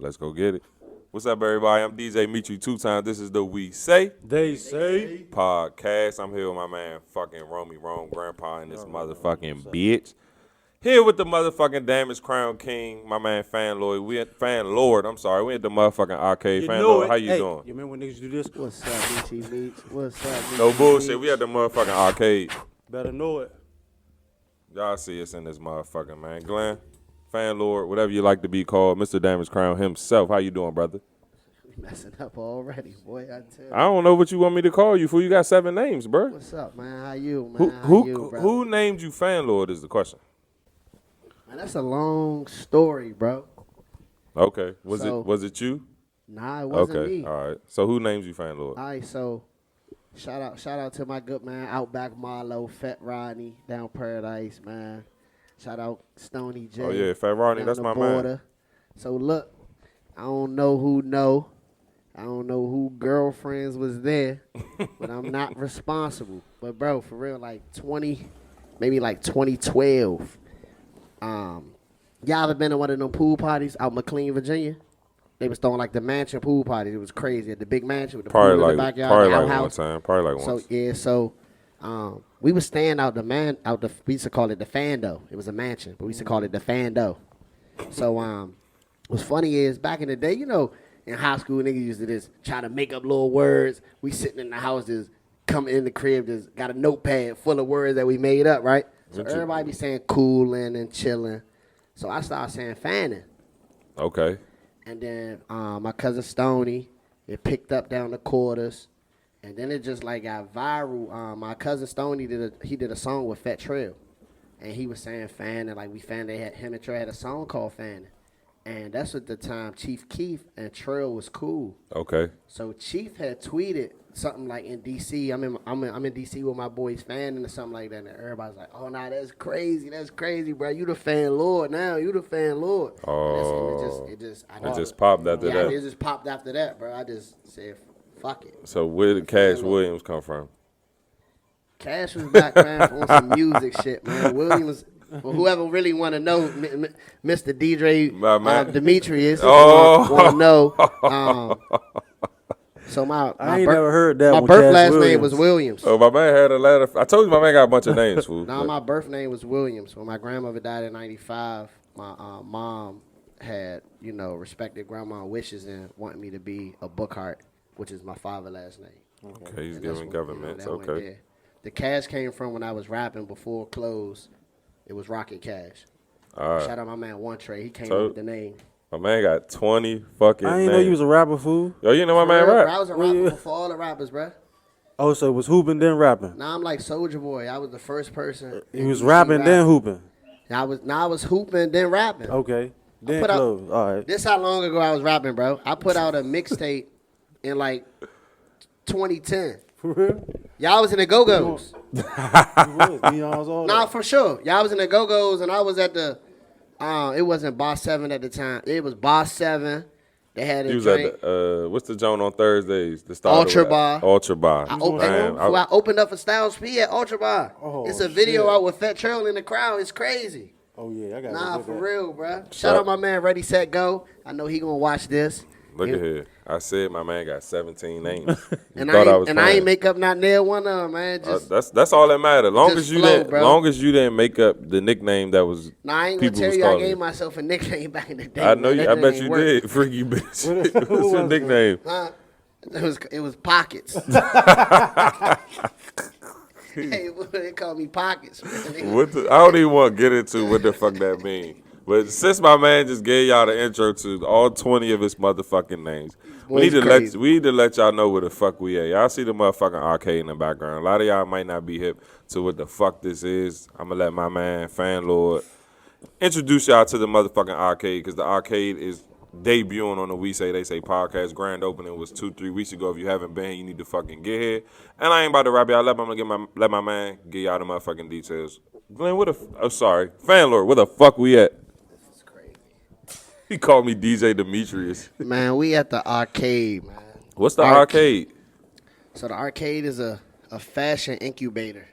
Let's go get it. What's up, everybody? I'm DJ Meet You 2 times. This is the We Say They Say podcast. I'm here with my man fucking Romy Rome Grandpa and this motherfucking bitch. Here with the motherfucking Damage Crown King, my man Fan Lord. We at Fan Lord. I'm sorry. We at the motherfucking arcade. Fan Lord, how you doing? You remember when niggas do this? What's up, Meets? What's up, No bullshit. We at the motherfucking arcade. Better know it. Y'all see us in this motherfucking man. Glenn, Fan Lord, whatever you like to be called, Mr. Damage Crown himself. How you doing, brother? Messing up already, boy. I tell you. I don't know what you want me to call you for. You got 7 names, bro. What's up, man? How you, man? Who named you Fan Lord is the question. Man, that's a long story, bro. Okay. Was it you? Nah, it wasn't okay. me. All right. So who names you Fan Lord? All right, so shout out to my good man Outback Marlo, Fat Rodney down Paradise, man. Shout out Stony J. Oh yeah, Fat Rodney, that's my man. So look, I don't know who girlfriends was there, but I'm not responsible. But bro, for real, like 2012. Y'all ever been to one of them pool parties out McLean, Virginia? They was throwing like the mansion pool parties. It was crazy at the big mansion with the pool in the backyard. Probably like one time. So we was staying we used to call it the Fando. It was a mansion, but we used to call it the Fando. So what's funny is back in the day, you know, in high school niggas used to just try to make up little words. We sitting in the house just coming in the crib, just got a notepad full of words that we made up, right? So everybody be saying cooling and chilling. So I started saying fanning. Okay. And then my cousin Stoney, it picked up down the quarters. And then it just like got viral. My cousin Stoney did a song with Fat Trail. And he was saying fanning, like we fanned. Him and Trail had a song called Fanning. And that's at the time Chief Keef and Trail was cool. Okay. So Chief had tweeted something like in DC. I'm in DC with my boys fanning or something like that. And everybody's like, "Oh, nah, that's crazy, bro. You the Fan Lord now. You the Fan Lord." Oh. It just popped after that. It just popped after that, bro. I just said, "Fuck it." So where did Cash Williams come from? Cash was back, man, on some music shit, man. Williams. Well, whoever really want to know, Mr. DJ Demetrius, want to know. So I ain't never heard that. My birth last name was Williams. Oh, my man had a letter. I told you my man got a bunch of names, fool. Nah, my birth name was Williams. When my grandmother died in '95, my mom had, respected grandma's wishes and wanted me to be a Bookhart, which is my father's last name. Okay, he's giving governments. Okay. The Cash came from when I was rapping before Close. It was Rocket Cash. Shout out my man One Trey. He came up with the name. My man got 20 fucking I ain't names. know you was a rapper, fool. Yo, you know my man rap? I was a rapper before all the rappers, bro. Oh, so it was hooping then rapping. Now I'm like Soulja Boy. I was the first person. He was rapping then hooping. I was hooping then rapping. Okay. Then Close. All right. This how long ago I was rapping, bro. I put out a mixtape in like 2010. For real? Y'all was in the Go-Go's. Nah, for sure. Y'all was in the Go-Go's and I was at the, it wasn't Boss 7 at the time. It was Boss 7. They had a drink. At the, what's the joint on Thursdays? Ultra Bar. Ultra Bar. I opened up for Styles P at Ultra Bar. Oh, it's a video out with Fat Trail in the crowd. It's crazy. Oh, yeah. I got Nah, for real, bro. Shout out my man Ready, Set, Go. I know he going to watch this. Look at here. I said my man got 17 names. I ain't make up not nail one of them, man. That's all that matters. Long as you didn't make up the nickname that was. Nah, I ain't gonna tell you. I gave myself a nickname back in the day. I know you. I bet you did. Freaky bitch. What's your nickname? It was Pockets. Hey, they call me Pockets. I don't even want to get into what the fuck that means. But since my man just gave y'all the intro to all 20 of his motherfucking names, we need to let y'all know where the fuck we at. Y'all see the motherfucking arcade in the background. A lot of y'all might not be hip to what the fuck this is. I'm going to let my man, Fan Lord, introduce y'all to the motherfucking arcade because the arcade is debuting on the We Say They Say podcast. Grand opening was 2-3 weeks ago. If you haven't been, you need to fucking get here. And I ain't about to wrap y'all up. I'm going to let my man give y'all the motherfucking details. Glenn, Fan Lord, where the fuck we at? He called me DJ Demetrius. Man, we at the arcade, man. What's the arcade? So the arcade is a fashion incubator.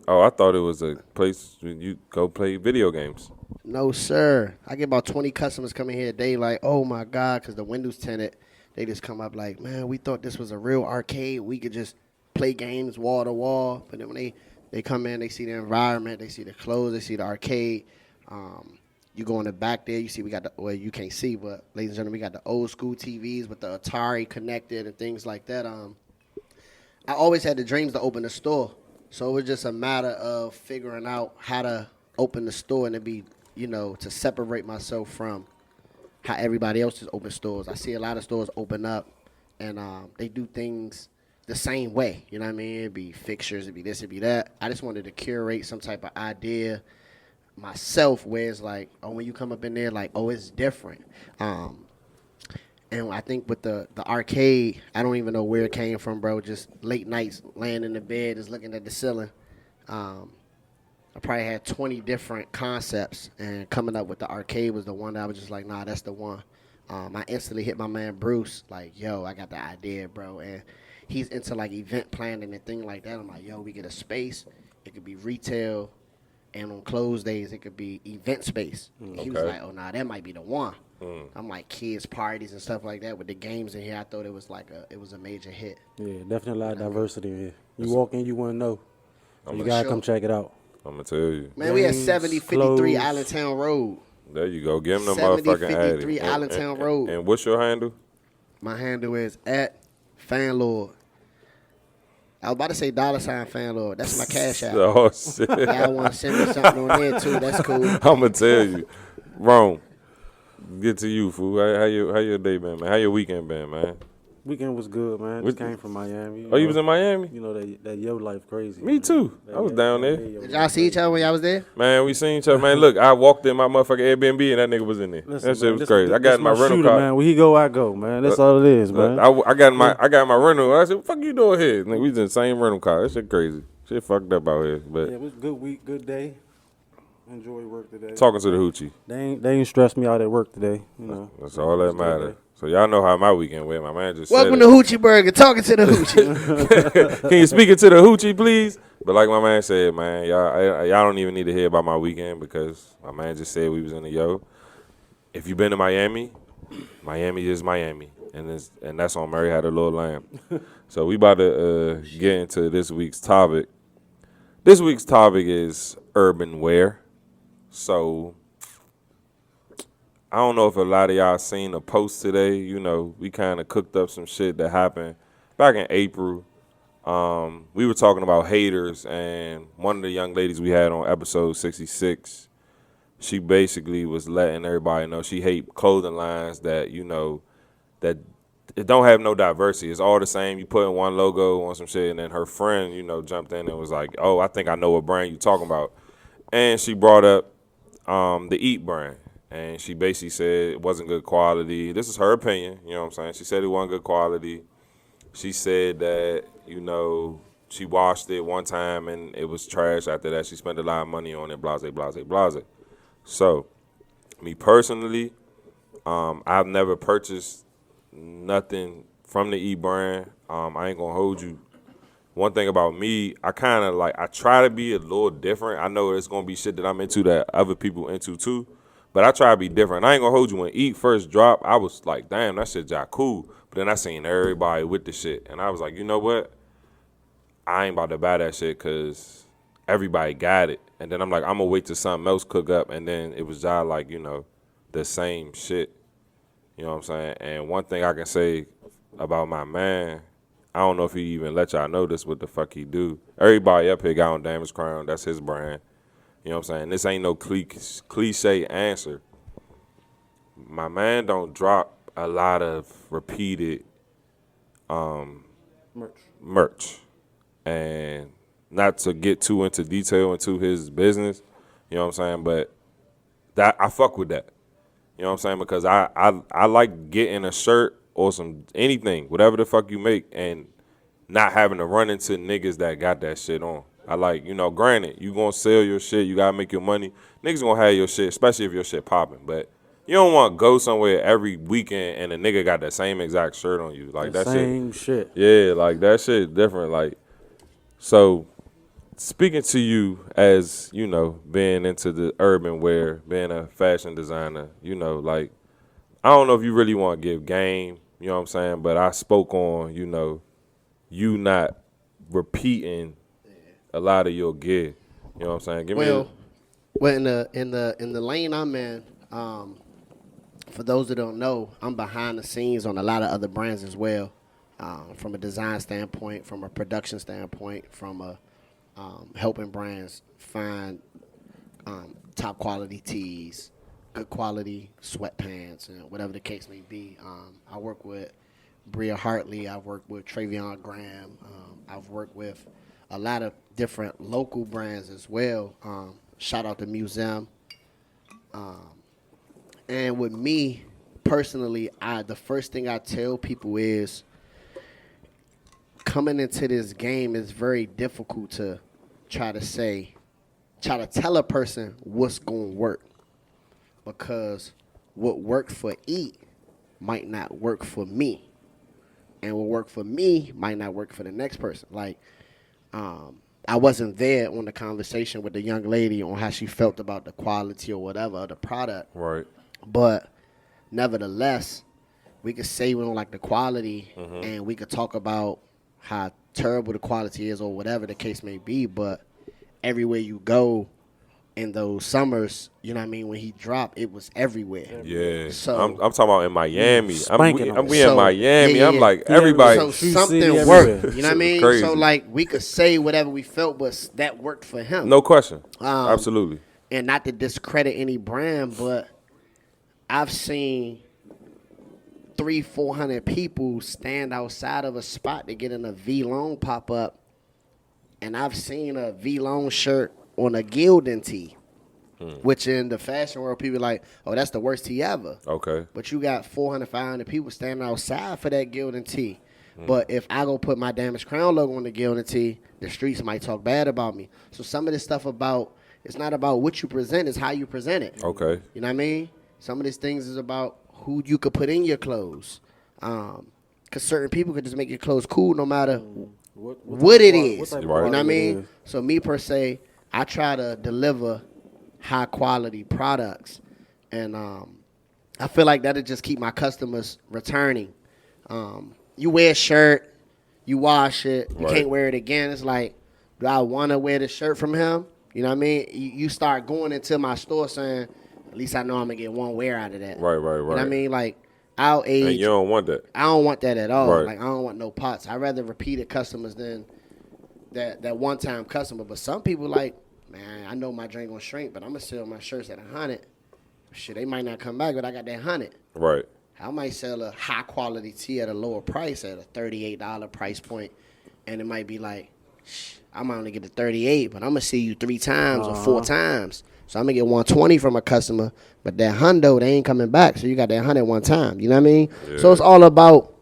Oh, I thought it was a place where you go play video games. No, sir. I get about 20 customers coming here a day like, oh, my God, because the windows tinted. They just come up like, man, we thought this was a real arcade. We could just play games wall to wall. But then when they come in, they see the environment, they see the clothes, they see the arcade. You go in the back there, you see we got the, well, you can't see, but ladies and gentlemen, we got the old school TVs with the Atari connected and things like that. I always had the dreams to open a store. So it was just a matter of figuring out how to open the store and to be, to separate myself from how everybody else just open stores. I see a lot of stores open up and they do things the same way. You know what I mean? It'd be fixtures, it'd be this, it'd be that. I just wanted to curate some type of idea myself where it's like, oh, when you come up in there, like, oh, it's different. And I think with the arcade, I don't even know where it came from, bro. Just late nights, laying in the bed, just looking at the ceiling. I probably had 20 different concepts, and coming up with the arcade was the one that I was just like, nah, that's the one. I instantly hit my man Bruce, like, yo, I got the idea, bro. And he's into, like, event planning and things like that. I'm like, yo, we get a space. It could be retail. And on closed days, it could be event space. He was like, oh, nah, that might be the one. I'm like, kids' parties and stuff like that with the games in here. I thought it was like it was a major hit. Yeah, definitely a lot of diversity in here. You walk in, you wouldn't know. So you got to come check it out. I'm going to tell you. Man, we had 7053 Allentown Road. There you go. Give them the motherfucking ad. 7053 Allentown Road. And what's your handle? My handle is @FanLord. I was about to say $FanLord. That's my cash app. Oh, shit. Y'all want to send me something on there, too. That's cool. I'm going to tell you. Rome, get to you, fool. How your day been, man? How your weekend been, man? Weekend was good, man. Just came from Miami. You was in Miami? You know, that yo life crazy. Me too. I was down there. Did y'all see each other when y'all was there? Man, we seen each other. Man, look, I walked in my motherfucking Airbnb and that nigga was in there. Listen, that shit man, was crazy. I got in my rental shooter, car. Man. When he go, I go, man. That's all it is, man. I got my rental. I said, what the fuck you doing here? Nigga, we was in the same rental car. That shit crazy. Shit fucked up out here. But yeah, it was a good week, good day. Enjoy work today. Talking to the hoochie. They ain't stressed me out at work today. You know. That's all that matters. So y'all know how my weekend went. My man just Welcome said to Hoochie Burger. Talking to the Hoochie. Can you speak it to the Hoochie, please? But like my man said, man, y'all don't even need to hear about my weekend because my man just said we was in the yo. If you been to Miami, Miami is Miami. And that's on Mary Had a Little Lamb. So we about to get into this week's topic. This week's topic is urban wear. So I don't know if a lot of y'all seen a post today. You know, we kind of cooked up some shit that happened back in April. We were talking about haters, and one of the young ladies we had on episode 66, she basically was letting everybody know she hate clothing lines that, you know, that it don't have no diversity. It's all the same. You put in one logo on some shit, and then her friend, you know, jumped in and was like, oh, I think I know what brand you talking about. And she brought up the Eat brand. And she basically said it wasn't good quality. This is her opinion, you know what I'm saying? She said it wasn't good quality. She said that, you know, she washed it one time and it was trash after that. She spent a lot of money on it, blase, blase, blase. So, me personally, I've never purchased nothing from the E brand. I ain't gonna hold you. One thing about me, I kind of I try to be a little different. I know it's gonna be shit that I'm into that other people into too. But I try to be different. I ain't gonna hold you. When Eat first dropped, I was like, damn, that shit got cool. But then I seen everybody with the shit. And I was like, you know what? I ain't about to buy that shit because everybody got it. And then I'm like, I'm gonna wait till something else cook up. And then it was just like, you know, the same shit. You know what I'm saying? And one thing I can say about my man, I don't know if he even let y'all know this, what the fuck he do. Everybody up here got on Damage Crown. That's his brand. You know what I'm saying? This ain't no cliche answer. My man don't drop a lot of repeated merch. And not to get too into detail into his business, you know what I'm saying? But that I fuck with that. You know what I'm saying? Because I like getting a shirt or some anything, whatever the fuck you make, and not having to run into niggas that got that shit on. I like, you know, granted, you gonna sell your shit, you gotta make your money. Niggas gonna have your shit, especially if your shit popping. But you don't want to go somewhere every weekend and a nigga got that same exact shirt on you. Like that same shit. Yeah, like that shit different. Like, so speaking to you as, you know, being into the urban wear, being a fashion designer, you know, like, I don't know if you really want to give game, you know what I'm saying? But I spoke on, you know, you not repeating a lot of your gear. You know what I'm saying? Well, in the lane I'm in, for those that don't know, I'm behind the scenes on a lot of other brands as well, from a design standpoint, from a production standpoint, from a helping brands find top quality tees, good quality sweatpants, and whatever the case may be. I work with Bria Hartley. I've worked with Travion Graham. I've worked with a lot of different local brands as well. Shout out to Museum. And with me personally, the first thing I tell people is coming into this game is very difficult to try to tell a person what's going to work, because what worked for E might not work for me, and what worked for me might not work for the next person. Like, I wasn't there on the conversation with the young lady on how she felt about the quality or whatever of the product. Right. But nevertheless, we could say we don't like the quality, and we could talk about how terrible the quality is or whatever the case may be. But everywhere you go in those summers, you know what I mean, when he dropped, it was everywhere. Yeah. So I'm talking about in Miami. Spanking I'm on in Miami. I'm like, everybody. So True something City worked. everywhere. You know what I mean? Crazy. So like we could say whatever we felt, but that worked for him. No question. Absolutely. And not to discredit any brand, but I've seen 300-400 people stand outside of a spot to get in a V-Long pop-up, and I've seen a V-Long shirt on a Gildan tee, which in the fashion world, people are like, oh, that's the worst tee ever. Okay. But you got 400-500 people standing outside for that Gildan tee. But if I go put my Damaged Crown logo on the Gildan tee, the streets might talk bad about me. So some of this stuff it's not about what you present, it's how you present it. Okay. You know what I mean? Some of these things is about who you could put in your clothes. Because certain people could just make your clothes cool no matter what it is. You know what I mean? So me per se, I try to deliver high quality products. And I feel like that'll just keep my customers returning. You wear a shirt, you wash it, you can't wear it again. It's like, do I want to wear the shirt from him? You know what I mean? You start going into my store saying, at least I know I'm going to get one wear out of that. Right. You know what I mean? Like, our age. And you don't want that. I don't want that at all. Right. Like, I don't want no pots. I'd rather repeated customers than that one-time customer. But some people like, man, I know my drink going to shrink, but I'm going to sell my shirts at 100. Shit, they might not come back, but I got that 100. Right. I might sell a high-quality tee at a lower price, at a $38 price point, and it might be like, I might only get the 38, but I'm going to see you 3 times or 4 times. So I'm going to get 120 from a customer, but that hundo, they ain't coming back. So you got that 100 one time. You know what I mean? Yeah. So it's all about,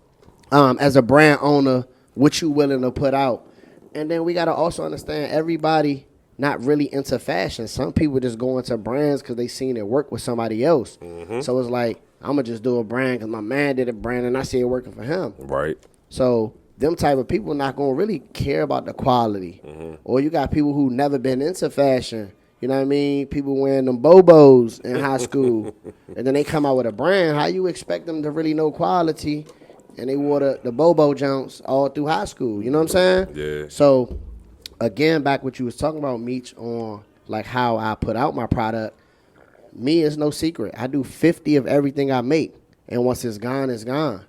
as a brand owner, what you willing to put out. And then we got to also understand everybody not really into fashion. Some people just go into brands because they seen it work with somebody else. So it's like, I'm going to just do a brand because my man did a brand and I see it working for him. Right. So them type of people not going to really care about the quality. Or you got people who never been into fashion. You know what I mean? People wearing them Bobos in high school. And then they come out with a brand. How you expect them to really know quality? And they wore the Bobo Jones all through high school. You know what I'm saying? Yeah. So, again, back what you was talking about, Meech, on like how I put out my product. Me is no secret. I do 50 of everything I make. And once it's gone, it's gone.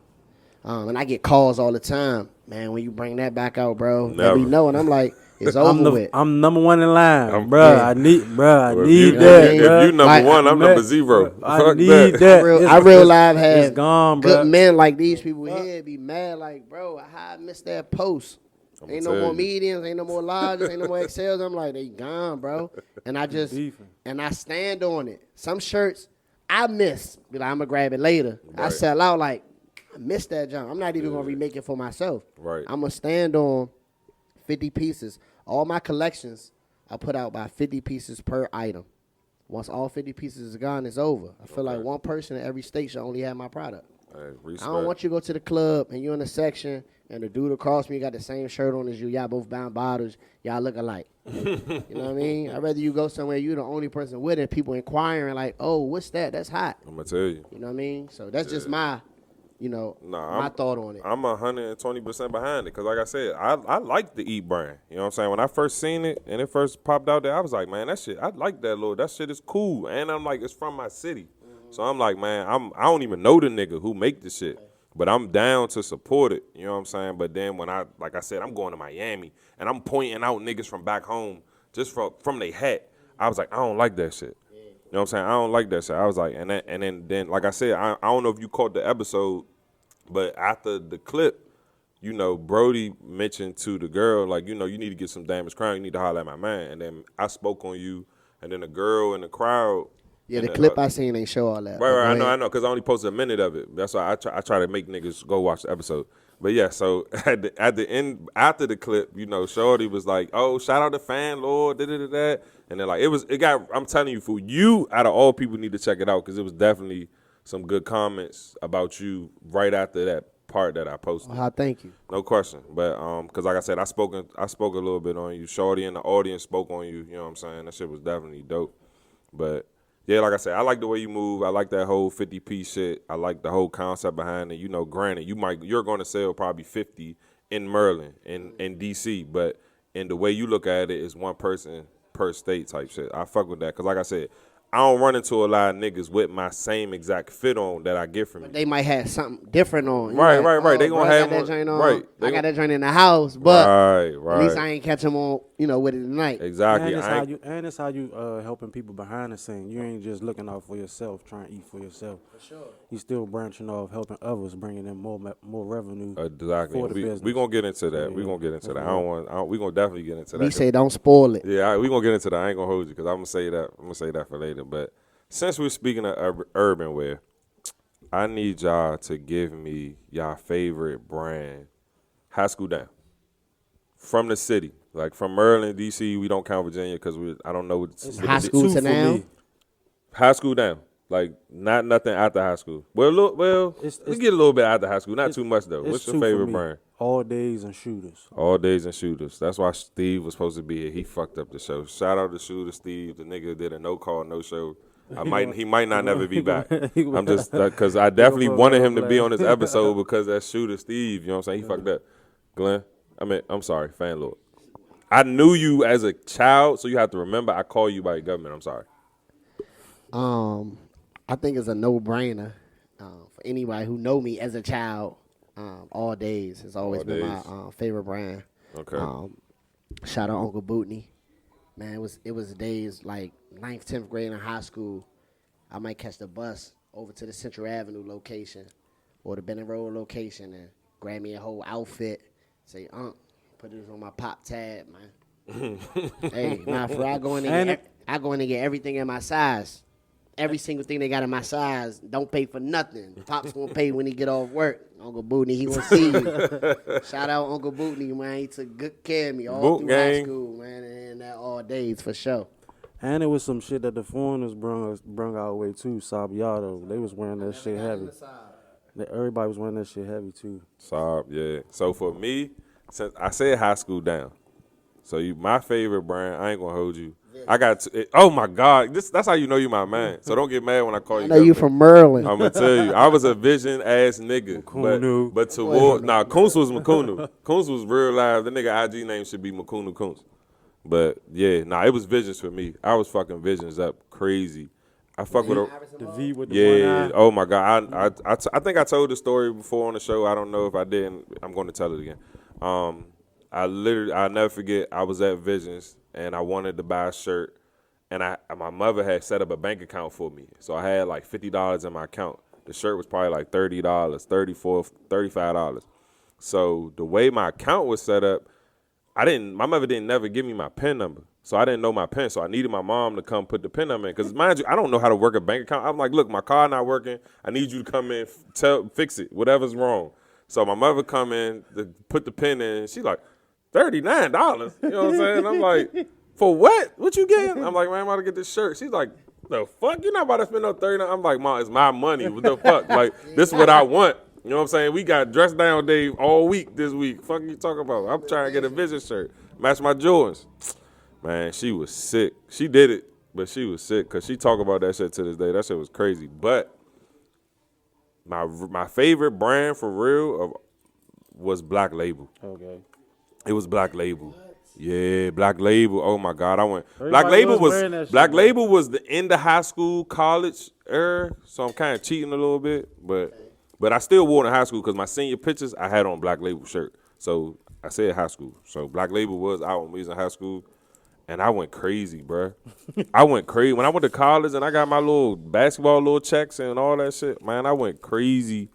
And I get calls all the time. Man, when you bring that back out, bro, let me know. And I'm like, it's over with. I'm number one in line, bro. Yeah. I need that. If you number one, I'm number 0. I need that. I real live have it's gone, bro. good men like these people here be mad like, bro, how I missed that post. Ain't no more mediums, ain't no more larges, ain't no more XLs. I'm like, they gone, bro. And I just, and I stand on it. Some shirts I miss. Be like, I'm going to grab it later. Right. I sell out like, I missed that jump. I'm not even going to remake it for myself. Right. I'm going to stand on 50 pieces. All my collections, I put out by 50 pieces per item. Once all 50 pieces is gone, it's over. I feel like one person in every state should only have my product. Hey, I respect. don't want you to go to the club and you're in a section and the dude across me got the same shirt on as you. Y'all both bound bottles. Y'all look alike. You know what I mean? I'd rather you go somewhere you're the only person with it. People inquiring like, oh, what's that? That's hot. I'm gonna tell you. You know what I mean? So that's just my, my thought on it. I'm 120% behind it because, like I said, I like the Eat brand. You know what I'm saying? When I first seen it and it first popped out there, I was like, man, that shit, I like that little. That shit is cool. And I'm like, it's from my city. So I'm like, man, I don't even know the nigga who make the shit. But I'm down to support it, you know what I'm saying? But then when like I said, I'm going to Miami, and I'm pointing out niggas from back home just from they hat. I was like, I don't like that shit. You know what I'm saying? I don't like that shit. I was like, and then like I said, I don't know if you caught the episode, but after the clip, Brody mentioned to the girl, like, you need to get some Damage Crown. You need to holler at my man. And then I spoke on you, and then the girl in the crowd. Yeah, the clip I seen ain't show all that. Right, I know, because I only posted a minute of it. That's why I try to make niggas go watch the episode. But yeah, so at the end, after the clip, Shorty was like, "Oh, shout out to Fan Lord, da. And then like I'm telling you, for you, out of all people, need to check it out because it was definitely some good comments about you right after that part that I posted. Thank you. No question, but because like I said, I spoke a little bit on you. Shorty and the audience spoke on you. You know what I'm saying? That shit was definitely dope, but. Yeah, like I said, I like the way you move. I like that whole 50-piece shit. I like the whole concept behind it. Granted, you're going to sell probably 50 in Maryland, in D.C., but in the way you look at it, it's one person per state type shit. I fuck with that because, like I said, I don't run into a lot of niggas with my same exact fit on that I get from you. They might have something different on. Right. They gonna have that joint on. Right. I got that joint in the house, but right. at least I ain't catch them on, with it tonight. Exactly. And it's how you helping people behind the scene. You ain't just looking out for yourself, trying to eat for yourself. For sure. You still branching off, helping others, bringing in more revenue. Exactly. For the business. We gonna get into that. Yeah. We gonna get into that. We gonna definitely get into that. We say don't spoil it. Yeah, we gonna get into that. I ain't gonna hold you because I'm gonna say that. I'm gonna say that for later, but. Since we're speaking of urban wear, I need y'all to give me y'all favorite brand, High School Down, from the city. Like from Maryland, D.C., we don't count Virginia because I don't know what it's High School to now. High School Down, like not nothing after high school. Let's get a little bit after high school, not too much though. What's your favorite brand? All Days and Shooters. All Days and Shooters. That's why Steve was supposed to be here. He fucked up the show. Shout out to Shooter Steve. The nigga did a no call, no show. He might not never be back. I'm just because I definitely wanted him to be on this episode because that Shooter Steve, you know what I'm saying? He fucked up. Glenn, I'm sorry, Fan Lord. I knew you as a child, so you have to remember I call you by your government. I'm sorry. I think it's a no-brainer for anybody who know me as a child. All Days has always been my favorite brand. Okay. Shout out Uncle Bootney. Man, it was days like 9th, 10th grade in high school. I might catch the bus over to the Central Avenue location or the Benning Road location and grab me a whole outfit. Say, put this on my pop tab, man. Hey, for I go in there, I go in and get everything in my size. Every single thing they got in my size. Don't pay for nothing. Pop's gonna pay when he get off work. Uncle Bootney, he gonna see you. Shout out Uncle Bootney, man. He took good care of me all through high school, man, and that All Days for sure. And it was some shit that the foreigners brung our way too. Sabiato, they was wearing that shit heavy. Everybody was wearing that shit heavy too. Saab, yeah. So for me, since I said High School Down, so my favorite brand, I ain't gonna hold you. I got oh my God, that's how you know you my man. So don't get mad when I call you. I know you from Maryland. I'm gonna tell you, I was a vision ass nigga. But toward Kuntz was Makunu. Kuntz was real live. The nigga IG name should be Makunu Kuntz. But yeah, it was Visions for me. I was fucking Visions up crazy. I fuck with the V with the one eye. Oh my God, I think I told the story before on the show. I don't know if I didn't. I'm going to tell it again. I'll never forget. I was at Visions and I wanted to buy a shirt, and my mother had set up a bank account for me, so I had like $50 in my account. The shirt was probably like $30, $34, $35. So the way my account was set up, my mother didn't never give me my PIN number. So I didn't know my PIN. So I needed my mom to come put the PIN number in. Because mind you, I don't know how to work a bank account. I'm like, look, my car not working. I need you to come in, fix it, whatever's wrong. So my mother come in to put the PIN in. She's like, $39. You know what I'm saying? I'm like, for what? What you getting? I'm like, man, I'm about to get this shirt. She's like, the fuck? You're not about to spend no 30. I'm like, Mom, it's my money. What the fuck? Like, this is what I want. You know what I'm saying? We got dressed down day all week this week. Fuck you talking about? I'm trying to get a Vision shirt. Match my Jordans. Man, she was sick. She did it, but she was sick because she talk about that shit to this day. That shit was crazy. But my favorite brand for real was Black Label. Okay. It was Black Label. Yeah, Black Label. Oh my God, I went. Everybody Black Label was the end of high school, college era. So I'm kind of cheating a little bit, but I still wore it in high school because my senior pictures I had on Black Label shirt. So I said high school. So Black Label was out when we was in high school, and I went crazy, bro. I went crazy when I went to college and I got my little basketball little checks and all that shit. Man, I went crazy.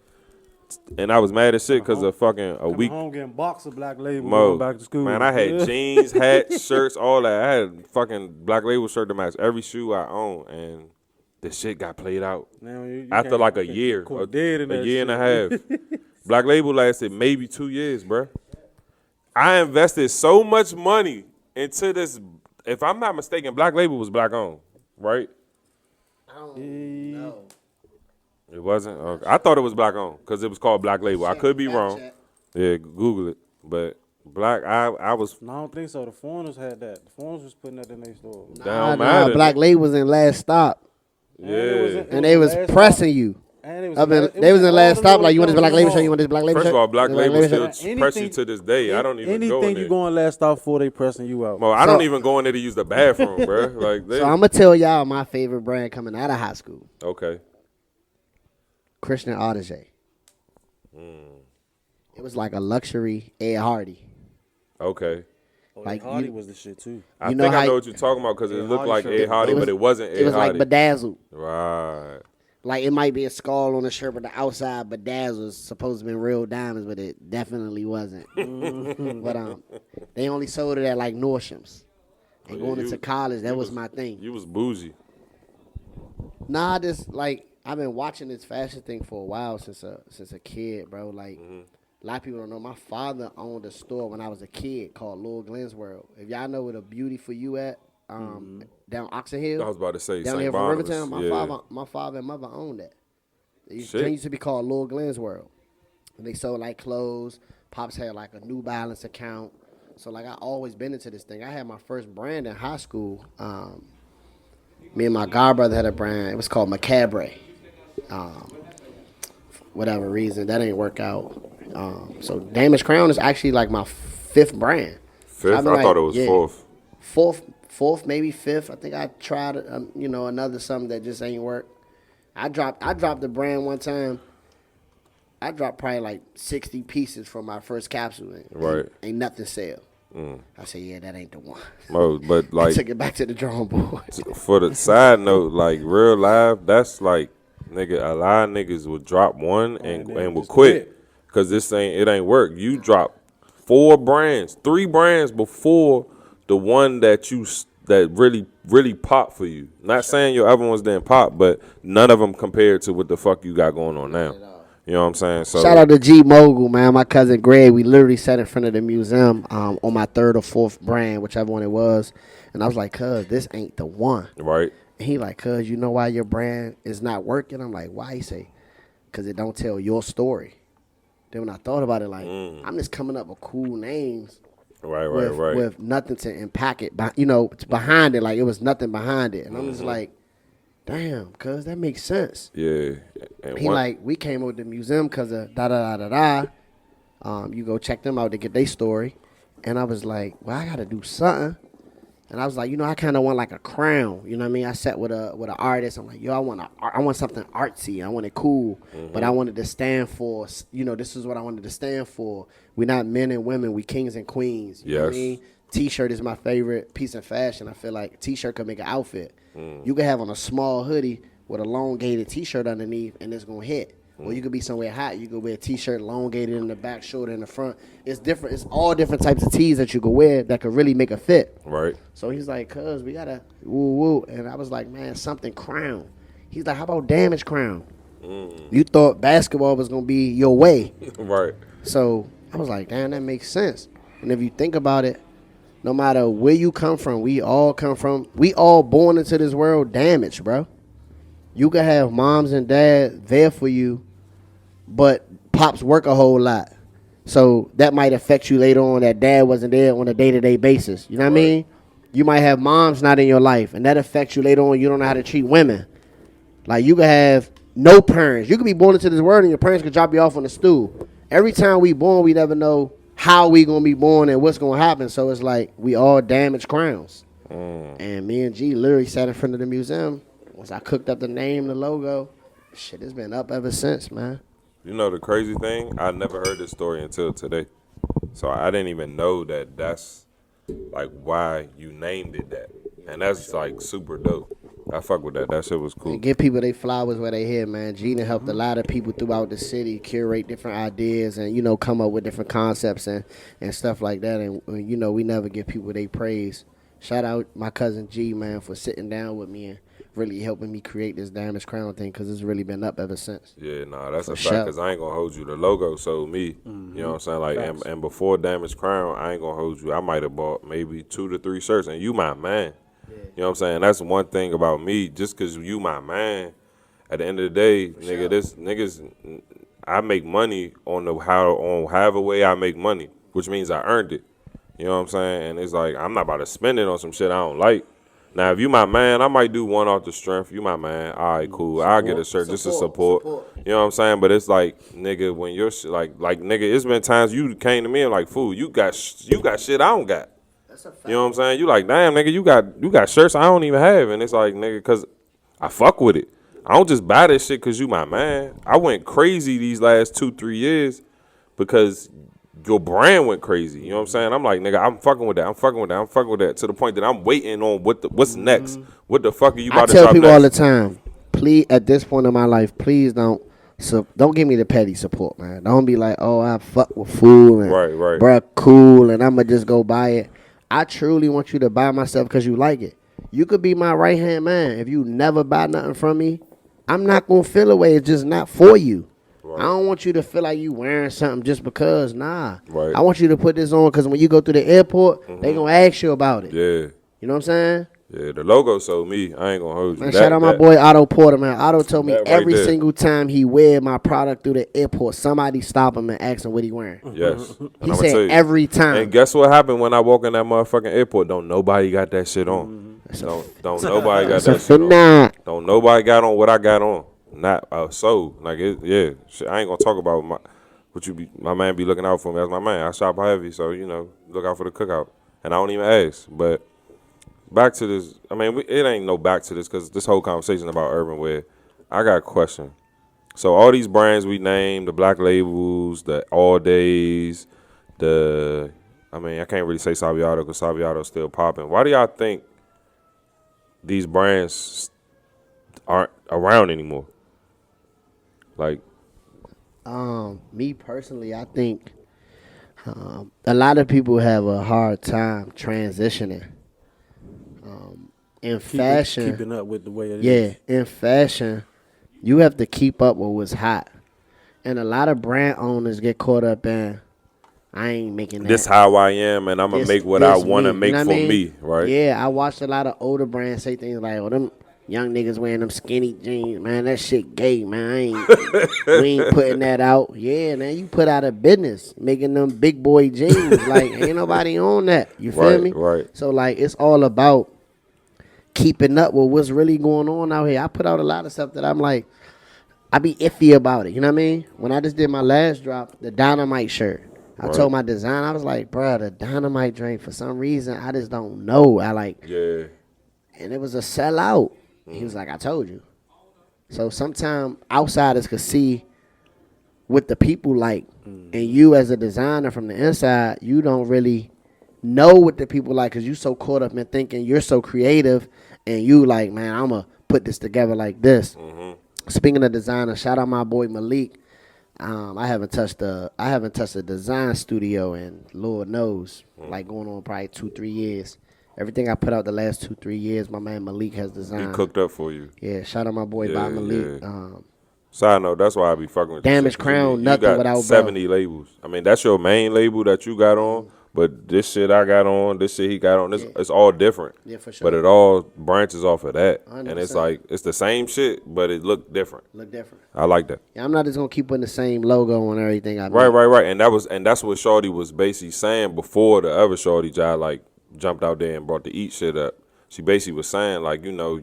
And I was mad as shit because of fucking a week. Home getting box of Black Label going back to school. Man, I had jeans, hats, shirts, all that. I had fucking Black Label shirt to match every shoe I own, and the shit got played out. Now you after like a year and a half. Black Label lasted maybe 2 years, bro. I invested so much money into this. If I'm not mistaken, Black Label was black owned, right? I don't know. It wasn't? Okay. I thought it was black owned because it was called Black Label. I could be wrong. Yeah, Google it. But black, I was. No, I don't think so. The foreigners had that. The foreigners was putting that in their store. Nah, Black Label was in Last Stop. Yeah. And they was pressing you. They was in Last Stop, like, you want this Black Label shirt? You want this Black Label shirt? First of all, Black Label still press you to this day. I don't even go in there. Anything you go in Last Stop for, they pressing you out. Well, I don't even go in there to use the bathroom, bro. Like, so I'm going to tell y'all my favorite brand coming out of high school. Okay. Christian Audige. It was like a luxury Ed Hardy. Okay. Like Ed Hardy was the shit too. I think I know what you're talking about because it looked like Ed Hardy, but it wasn't Ed Hardy. It was like bedazzled. Right. Like it might be a skull on the shirt, but the outside bedazzled was supposed to be real diamonds, but it definitely wasn't. But they only sold it at like Nordstrom's. And going into college, that was my thing. You was bougie. Nah, just like I've been watching this fashion thing for a while since a kid, bro. Like a lot of people don't know. My father owned a store when I was a kid called Lil Glenn's World. If y'all know where the Beauty for You at, down Oxon Hill. I was about to say down St. here from Barnabas. Rivertown. My father and mother owned that. It used to be called Lil Glenn's World. And they sold like clothes. Pops had like a New Balance account. So like I always been into this thing. I had my first brand in high school. Me and my godbrother had a brand. It was called Macabre. Whatever reason, that ain't work out. So Damaged Crown is actually like my fifth brand. Fifth? I thought it was fourth. Fourth, maybe fifth. I think I tried, another something that just ain't work. I dropped the brand one time. I dropped probably like 60 pieces from my first capsule. Right. Ain't nothing sell. I said, yeah, that ain't the one. No, but like I took it back to the drawing board. For the side note, like real life, that's like nigga. A lot of niggas would drop one and would quit because it ain't work. You drop 3 brands before the one that really popped for you. Not saying your other ones didn't pop, but none of them compared to what the fuck you got going on now. You know what I'm saying? So shout out to G Mogul, man. My cousin Greg. We literally sat in front of the museum on my third or fourth brand, whichever one it was, and I was like, "Cuz, this ain't the one." Right. And he like, "Cuz, you know why your brand is not working?" I'm like, "Why?" He say, "Cuz it don't tell your story." Then when I thought about it, like, I'm just coming up with cool names. Right. With nothing to impact it, it's behind it. Like it was nothing behind it, and I'm just like, damn, cuz that makes sense. Yeah. And we came up with the museum because of da. You go check them out to get their story, and I was like, well, I got to do something. And I was like, I kind of want like a crown. You know what I mean? I sat with an artist. I'm like, I want something artsy. I want it cool, but I wanted to stand for. This is what I wanted to stand for. We're not men and women. We kings and queens. You know what I mean? T-shirt is my favorite piece of fashion. I feel like T-shirt could make an outfit. You could have on a small hoodie with a elongated T-shirt underneath, and it's gonna hit. Or you could be somewhere hot. You could wear a T-shirt elongated in the back, shorter in the front. It's different. It's all different types of tees that you could wear that could really make a fit. Right. So he's like, cuz, we got to woo. And I was like, man, something crown. He's like, how about Damaged Crown? You thought basketball was going to be your way. Right. So I was like, damn, that makes sense. And if you think about it, no matter where you come from, we all born into this world damaged, bro. You can have moms and dads there for you, but pops work a whole lot. So that might affect you later on that dad wasn't there on a day-to-day basis. You know what I mean? You might have moms not in your life, and that affects you later on. You don't know how to treat women. Like, you could have no parents. You could be born into this world, and your parents could drop you off on the stool. Every time we born, we never know how we going to be born and what's going to happen. So it's like we all damaged crowns. And me and G literally sat in front of the museum. Once I cooked up the name, the logo, shit, it's been up ever since, man. You know the crazy thing? I never heard this story until today. So I didn't even know that that's, like, why you named it that. And that's, like, super dope. I fuck with that. That shit was cool. And give people their flowers where they here, man. Gina helped a lot of people throughout the city curate different ideas and, you know, come up with different concepts and stuff like that. And, you know, we never give people their praise. Shout out my cousin G, man, for sitting down with me and really helping me create this damaged crown thing, because it's really been up ever since. Yeah, nah, that's a fact, because I ain't going to hold you. The logo sold me, you know what I'm saying? Like, and before Damaged Crown, I ain't going to hold you. I might have bought maybe 2 to 3 shirts, and you my man. Yeah. You know what I'm saying? That's one thing about me. Just because you my man, at the end of the day, niggas, I make money on however way I make money, which means I earned it. You know what I'm saying? And it's like, I'm not about to spend it on some shit I don't like. Now, if you my man, I might do one off the strength. You my man. All right, cool. I'll get a shirt just to support. You know what I'm saying? But it's like, nigga, when you're like, nigga, it's been times you came to me and like, fool, you got shit I don't got. That's a fact. You know what I'm saying? You like, damn, nigga, you got shirts I don't even have. And it's like, nigga, because I fuck with it. I don't just buy this shit because you my man. I went crazy these last 2-3 years because your brand went crazy. You know what I'm saying? I'm like, nigga, I'm fucking with that. I'm fucking with that. To the point that I'm waiting on what's next. What the fuck are you about to drop next? I tell people all the time, please, at this point in my life, please don't give me the petty support, man. Don't be like, oh, I fuck with fool and right. bruh cool and I'm going to just go buy it. I truly want you to buy my stuff because you like it. You could be my right-hand man. If you never buy nothing from me, I'm not going to feel a way. It's just not for you. Right. I don't want you to feel like you wearing something just because. Nah. Right. I want you to put this on because when you go through the airport, they going to ask you about it. Yeah. You know what I'm saying? Yeah, the logo sold me. I ain't going to hold you. Man, shout out my boy Otto Porter, man. Otto told me every single time he wear my product through the airport, somebody stop him and ask him what he wearing. Yes. He said every time. And guess what happened when I walk in that motherfucking airport? Don't nobody got that shit on. Don't nobody got that shit on. Don't nobody got on what I got on. Not like it, yeah. Shit, I ain't gonna talk about my man be looking out for me as my man. I shop heavy, so you know, look out for the cookout, and I don't even ask. But back to this, I mean, it ain't no back to this because this whole conversation about urban wear. I got a question. So all these brands we named, the black labels, the All Days, I can't really say Saviato because Saviato's still popping. Why do y'all think these brands aren't around anymore? Like, me personally, I think a lot of people have a hard time transitioning. In fashion, keeping up with the way it is. Yeah, in fashion, you have to keep up with what's hot, and a lot of brand owners get caught up in, I ain't making that. This how I am, and I'm gonna make what I want to make for me, right? Yeah, I watched a lot of older brands say things like, "Oh, them young niggas wearing them skinny jeans, man, that shit gay, man. We ain't putting that out." Yeah, man, you put out a business making them big boy jeans. Like, ain't nobody on that. You feel me? Right. So, like, it's all about keeping up with what's really going on out here. I put out a lot of stuff that I'm like, I be iffy about it. You know what I mean? When I just did my last drop, the Dynamite shirt, I told my designer, I was like, bro, the Dynamite drink, for some reason, I just don't know. Yeah. And it was a sellout. He was like, I told you. So sometimes outsiders could see what the people like. And you as a designer from the inside, you don't really know what the people like because you so caught up in thinking you're so creative and you like, man, I'm going to put this together like this. Mm-hmm. Speaking of designer, shout out my boy Malik. I haven't touched a design studio in Lord knows, like going on probably 2-3 years. Everything I put out the last 2-3 years, my man Malik has designed. He cooked up for you. Yeah, shout out my boy Bob Malik. Yeah. Side note, that's why I be fucking with Damaged Crown, you nothing got without 70 labels. I mean, that's your main label that you got on, But this shit I got on, this shit he got on, it's all different. Yeah, for sure. But it all branches off of that. 100%. And it's like, it's the same shit, but it look different. Look different. I like that. Yeah, I'm not just gonna keep putting the same logo on everything I make. Right. And that's what Shorty was basically saying before the other Shorty like jumped out there and brought the eat shit up. She basically was saying like, you know,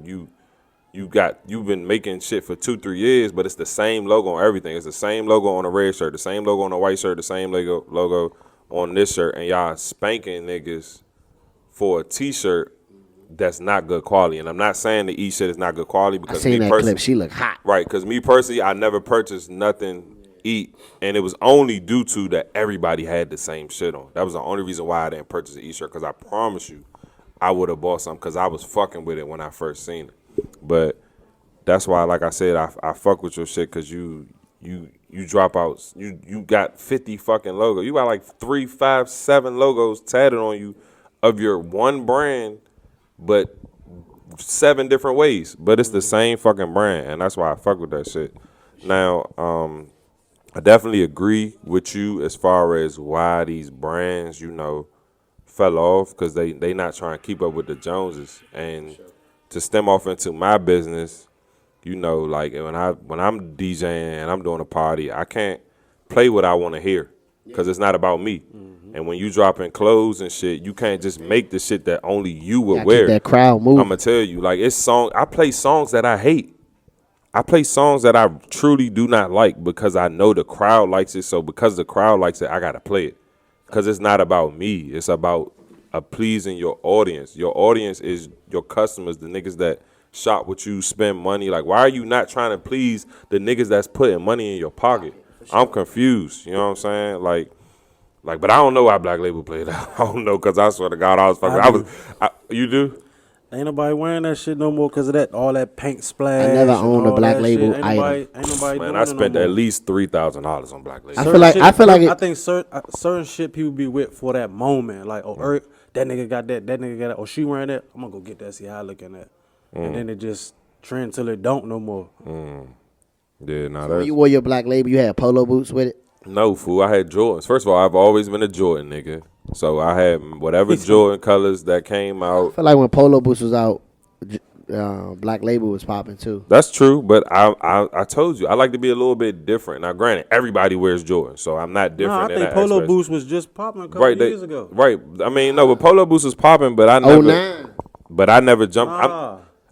you've been making shit for 2-3 years, but it's the same logo on everything. It's the same logo on a red shirt, the same logo on a white shirt, the same logo on this shirt, and y'all spanking niggas for a t-shirt that's not good quality. And I'm not saying the eat shit is not good quality because I seen that clip. She look hot. Right, because me personally, I never purchased nothing eat, and it was only due to that everybody had the same shit on. That was the only reason why I didn't purchase an eat shirt, because I promise you, I would have bought something because I was fucking with it when I first seen it. But that's why, like I said, I fuck with your shit because you drop out. You got 50 fucking logos. You got like 3, 5, 7 logos tatted on you of your one brand, but 7 different ways. But it's the same fucking brand, and that's why I fuck with that shit. Now, I definitely agree with you as far as why these brands, you know, fell off, because they not trying to keep up with the Joneses. And to stem off into my business, you know, like when I'm DJing and I'm doing a party, I can't play what I want to hear because it's not about me. Mm-hmm. And when you dropping clothes and shit, you can't just make the shit that only you would wear. Keep that crowd moving. I'm gonna tell you, like, I play songs that I hate. I play songs that I truly do not like because I know the crowd likes it. So because the crowd likes it, I gotta play it. Because it's not about me. It's about pleasing your audience. Your audience is your customers, the niggas that shop with you, spend money. Like, why are you not trying to please the niggas that's putting money in your pocket? Sure. I'm confused. You know what I'm saying? Like, but I don't know why Black Label played out. I don't know, because I swear to God, I was fucking. You do? Ain't nobody wearing that shit no more because of that, all that paint splash. I never owned a Black Label item. Ain't nobody Man, I spent at least $3,000 on Black Label. I think certain shit people be with for that moment. Like, that nigga got that nigga got that, or she wearing that, I'm gonna go get that, see how I looking at. And then it just trend till it don't no more. Yeah, nah, so when you wore your Black Label, you had polo boots with it? No, fool. I had Jordans. First of all, I've always been a Jordan nigga. So I had whatever Jordan colors that came out. I feel like when polo boots was out, Black Label was popping too. That's true, but I told you, I like to be a little bit different. Now, granted, everybody wears Jordan, so I'm not different. I think polo boots was just popping a couple years ago. Right. I mean, no, but polo boots was popping, but I never jumped.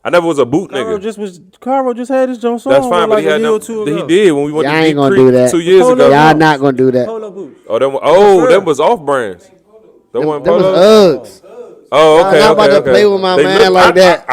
I never was a boot nigga. Caro just had his Jones on. That's fine, but like a year or two ago. He did when we went to ain't Deep gonna Creek do that. 2 years ago. Y'all not gonna do that. Polo boots. Them was off brands. Them was Uggs. Oh, okay. I'm not about to play with my man like that.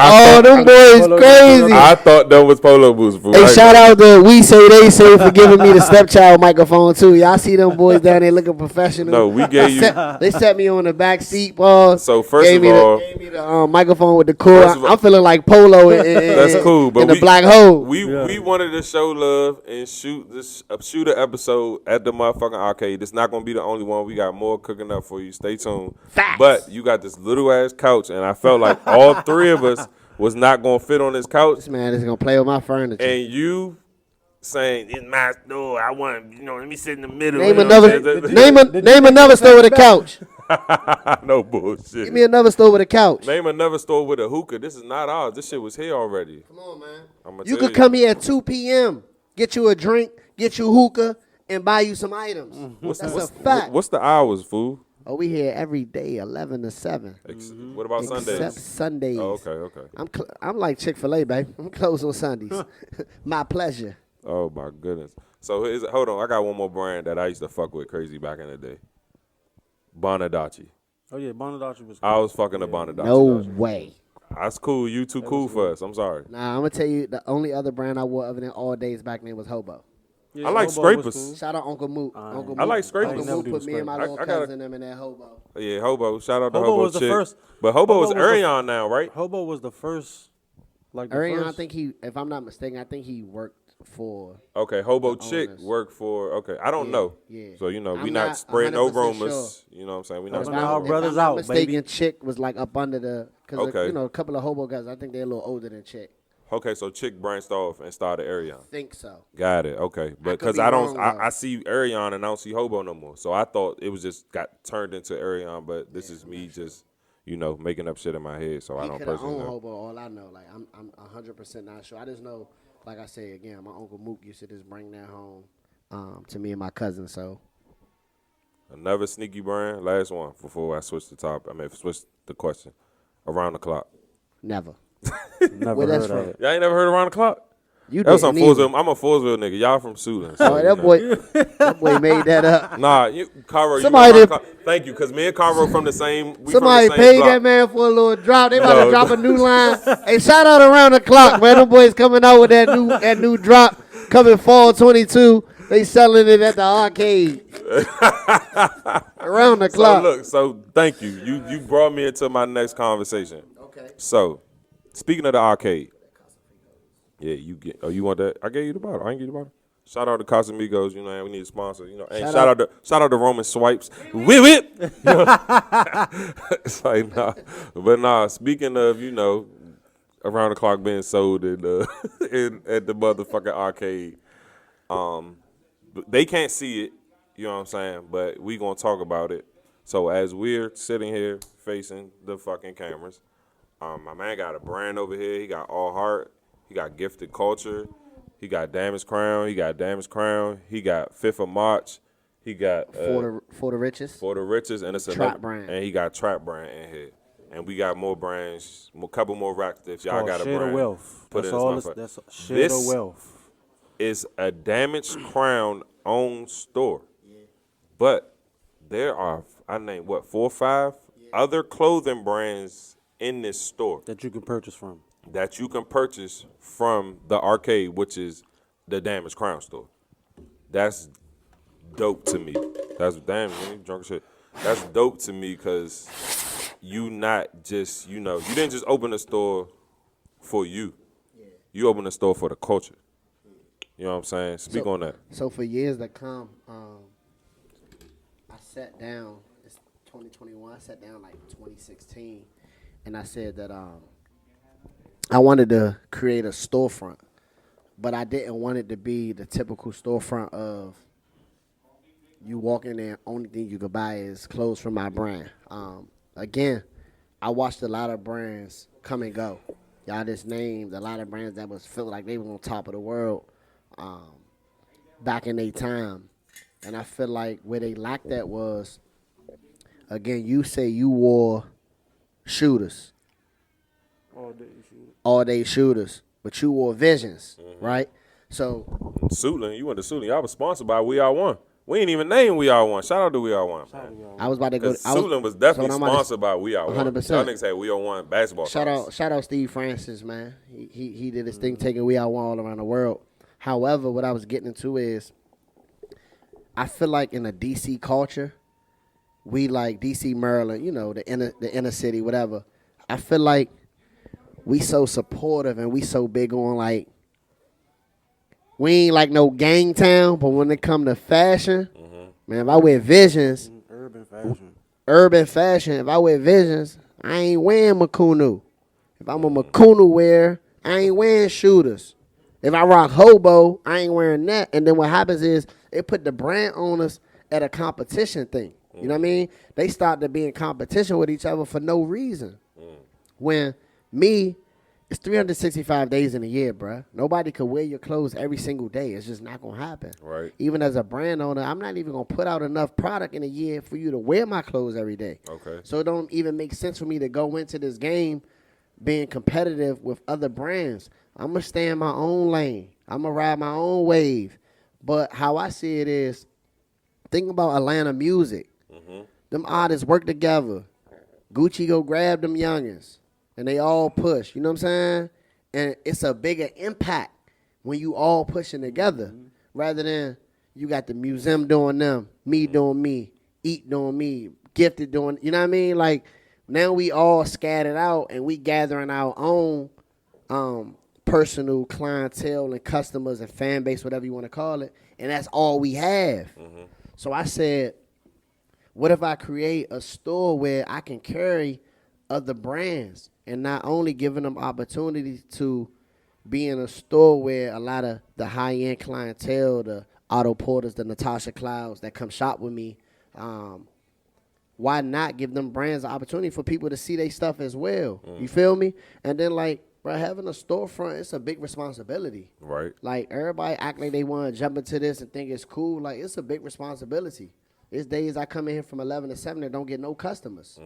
Them boys crazy. I thought that was polo boots. Fool. Hey, shout out to WeSayTheySay for giving me the stepchild microphone too. Y'all see them boys down there looking professional. No, we gave you. They set me on the back seat, boss. So first of all, gave me the microphone with the cord. I'm feeling like polo. That's cool, but in the black hole. We wanted to show love and shoot an episode at the motherfucking arcade. This not gonna be the only one. We got more cooking up for you. Stay tuned. Facts. But you got this little ass couch, and I felt like all 3 of us was not gonna fit on this couch. This man is gonna play with my furniture. And you saying, "It's my store. I want, let me sit in the middle." Name another store with a couch. No bullshit. Give me another store with a couch. Name another store with a hookah. This is not ours. This shit was here already. Come on, man. You could come here at 2 p.m., get you a drink, get you hookah, and buy you some items. That's a fact. What's the hours, fool? Oh, we here every day, 11 to 7. What about Sundays? Except Sundays. Oh, okay. I'm like Chick-fil-A, babe. I'm closed on Sundays. My pleasure. Oh, my goodness. So, hold on. I got one more brand that I used to fuck with crazy back in the day. Bonadachi. Oh, yeah. Bonadachi was cool. I was fucking a Bonadachi. No way. That's cool. You too cool for us. I'm sorry. Nah, I'm going to tell you, the only other brand I wore other than All Days back then was Hobo. Yeah, I like Scrapers. Cool. Shout out Uncle Moot. I like Scrapers. Uncle Moot put me and my little cousin in that Hobo. Yeah, Hobo. Shout out to Hobo Hobo was chick. the first. But Hobo is Arion now, right? Hobo was the first. Like Arion, I think if I'm not mistaken, I think he worked for. Okay, Hobo chick worked for. Okay, I don't know. Yeah. So we not spreading no rumors. Sure. You know what I'm saying? We not. If our brothers out, mistaken, baby. Chick was like up under the. Because a couple of Hobo guys, I think they're a little older than Chick. Okay, so Chick branched off and started Arion. Think so. Got it. Okay, but because I see Arion and I don't see Hobo no more, so I thought it was just got turned into Arion. But this is me just making up shit in my head, so I don't personally know. Hobo, all I know, like I'm 100% not sure. I just know, like I say again, my uncle Mook used to just bring that home to me and my cousin. So another sneaky brand. Last one before I switch switch the question. Around the clock. never. Never heard of it. Y'all ain't never heard Around the Clock? You That was didn't some Fullsville. I'm a Fullsville nigga. Y'all from Suitland. So, that boy made that up. Nah, Caro, Somebody you know thank you, because me and Caro from the same. Somebody paid that man for a little drop. They about to drop a new line. Hey, shout out Around the Clock, man. Them boys coming out with that new drop coming fall 22. They selling it at the arcade. Around the Clock. So thank you. You brought me into my next conversation. Okay. So, speaking of the arcade, yeah, you want that? I gave you the bottle. I ain't give you the bottle. Shout out to Casamigos. We need a sponsor. And shout out to Roman Swipes. Whip. It's like but speaking of Around the Clock being sold at the motherfucking arcade, they can't see it. You know what I'm saying? But we gonna talk about it. So as we're sitting here facing the fucking cameras, my man got a brand over here. He got All Heart. He got Gifted Culture. He got Damaged Crown. He got 5th of March. He got For the Riches. For the Riches, and it's Trap brand. And he got Trap brand in here. And we got more brands, a couple more racks. If y'all got a brand, Share the wealth. Put That's it in all. this Share the wealth. Is a Damaged Crown owned store. But there are, I named 4 or 5 other clothing brands in this store that you can purchase from. The arcade, which is the Damaged Crown store. That's dope to me. That's damn, man, you drunk as shit. That's dope to me because you not just, you didn't just open a store for you. You opened a store for the culture. You know what I'm saying? Speak on that. So for years to come, I sat down, it's 2021, I sat down like 2016, and I said that I wanted to create a storefront, but I didn't want it to be the typical storefront of you walk in there, only thing you could buy is clothes from my brand. Again, I watched a lot of brands come and go. Y'all just named a lot of brands that was felt like they were on top of the world back in their time. And I feel like where they lacked that was, again, you say you wore shooters. All day shooters. But you wore Visions, right? So Suitland, you went to Suitland. Y'all was sponsored by We Are One. We ain't even named We Are One. Shout out to We Are One. I was about to go. Suitland was definitely sponsored by We Are One. 100%. Y'all niggas had We Are One basketball. Shout out Steve Francis, man. He did his thing taking We Are One all around the world. However, what I was getting into is I feel like in a DC culture, we like DC, Maryland, the inner city, whatever. I feel like we so supportive and we so big on like, we ain't like no gang town, but when it come to fashion, man, if I wear Visions, urban fashion, if I wear Visions, I ain't wearing Makunu. If I'm a Makunu wearer, I ain't wearing shooters. If I rock Hobo, I ain't wearing that. And then what happens is they put the brand owners at a competition thing. You know what I mean? They start to be in competition with each other for no reason. When me, it's 365 days in a year, bruh. Nobody could wear your clothes every single day. It's just not going to happen. Right. Even as a brand owner, I'm not even going to put out enough product in a year for you to wear my clothes every day. Okay. So it don't even make sense for me to go into this game being competitive with other brands. I'm going to stay in my own lane. I'm going to ride my own wave. But how I see it is, think about Atlanta music. Them artists work together. Gucci go grab them youngins, and they all push. You know what I'm saying? And it's a bigger impact when you all pushing together rather than you got the museum doing them, me doing me, Eat doing me, Gifted doing, you know what I mean? Like, now we all scattered out and we gathering our own personal clientele and customers and fan base, whatever you want to call it, and that's all we have. So I said, what if I create a store where I can carry other brands and not only giving them opportunities to be in a store where a lot of the high-end clientele, the Otto Porters, the Natasha Clouds that come shop with me, why not give them brands an opportunity for people to see their stuff as well? You feel me? And then, like, bro, having a storefront, it's a big responsibility. Right. Like, everybody act like they want to jump into this and think it's cool. Like, it's a big responsibility. There's days I come in here from 11 to 7 and don't get no customers.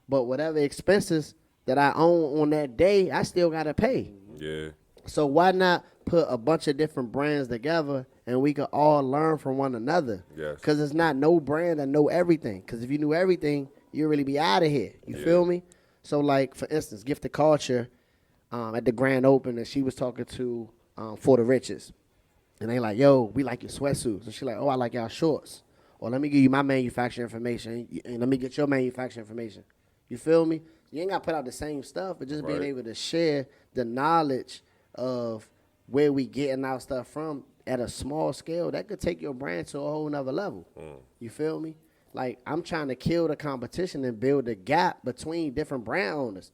But whatever expenses that I own on that day, I still got to pay. Yeah. So why not put a bunch of different brands together and we could all learn from one another? Yes. Because it's not no brand that know everything. Because if you knew everything, you'd really be out of here. You feel me? So, like, for instance, Gift of Culture at the grand opening, she was talking to For the Riches. And they like, yo, we like your sweatsuits. And she like, oh, I like y'all shorts. Well, let me give you my manufacturing information, and let me get your manufacturing information. You feel me? You ain't got to put out the same stuff, but just being able to share the knowledge of where we getting our stuff from at a small scale, that could take your brand to a whole nother level. You feel me? Like, I'm trying to kill the competition and build a gap between different brand owners.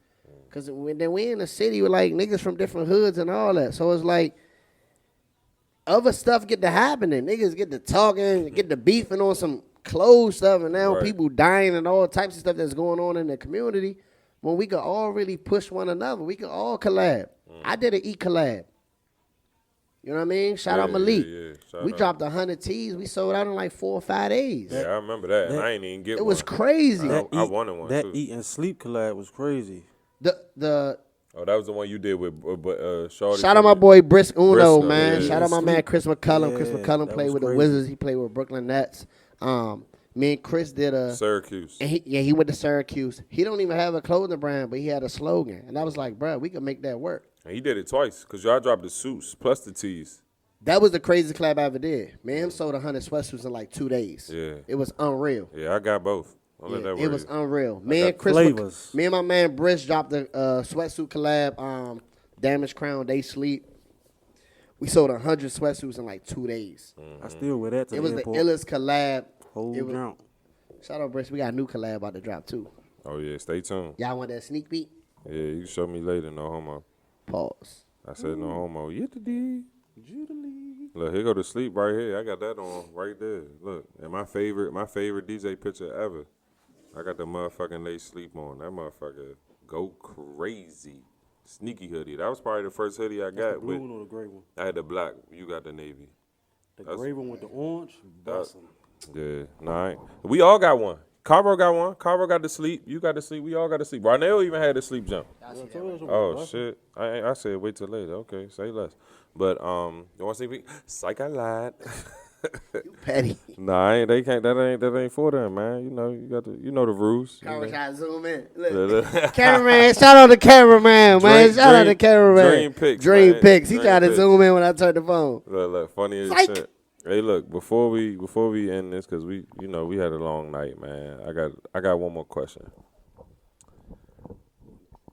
Because then we in the city with, like, niggas from different hoods and all that. So it's like, other stuff get to happening. Niggas get to talking, get to beefing on some clothes stuff, and now people dying and all types of stuff that's going on in the community. When we could all really push one another, we could all collab. I did an collab. You know what I mean? Shout out Malik. We dropped 100 tees. We sold out in like 4 or 5 days. Yeah, I remember that. And I ain't even get one. It was crazy. I wanted one, that too. Eat and Sleep collab was crazy. Oh, that was the one you did with Shorty. Shout out my boy Brisk Uno, Briscoe, man. yeah. Shout out my man Chris McCullum. Yeah, Chris McCullum that played was with the crazy. Wizards. He played with Brooklyn Nets. Me and Chris did a Syracuse. And he went to Syracuse. He don't even have a clothing brand, but he had a slogan. And I was like, bro, we could make that work. And he did it twice because y'all dropped the suits plus the tees. That was the craziest collab I ever did. Me and him sold 100 sweatsuits in like 2 days. Yeah. It was unreal. Yeah, I got both. Don't let that It worry was you. unreal. flavors. Me and my man Brisk dropped the sweatsuit collab, Damage Crown, They Sleep. We sold 100 sweatsuits in like 2 days. I still wear that to It the was airport. the illest collab. Whole It was- jump. Shout out Brisk. We got a new collab about to drop too. Oh, yeah, stay tuned. Y'all want that sneak peek? Yeah, you can show me later, no homo. Pause. I said no homo. Look, here go to sleep right here. I got that on right there. Look, and my favorite DJ picture ever. I got the motherfucking They Sleep on. That motherfucker go crazy. Sneaky hoodie. That was probably the first hoodie I got. The blue one or the gray one? I had the black. You got the navy. The gray one with the orange? Bussin'. Yeah, nah. We all got one. Carver got one. Carver got the sleep. You got the sleep. We all got the sleep. Ronell even had the sleep jump. Oh shit! I said wait till later. Okay, say less. But you want to see? Psych, I lied. You petty. Nah, they can't. That ain't for them, man. You know, you got the. You know the rules. Camera trying to zoom in. Look. Look. Cameraman, shout out to cameraman, man. Shout out to cameraman. Dream pics. Dream man. pics. He Dream tried to pics. zoom in when I turned the phone. Look, funny as Psych. shit. Hey, look, before we end this, cause we had a long night, man. I got one more question